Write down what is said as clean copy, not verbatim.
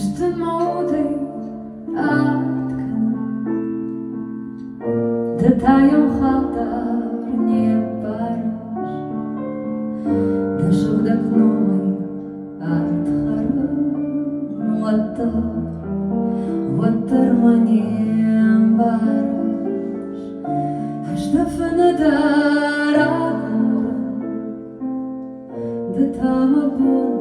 موضي أتكلم دتايم خاطر نيبارش دشودك نومي أتخرج وتر منيم بارش هشتفن دارا دتام بون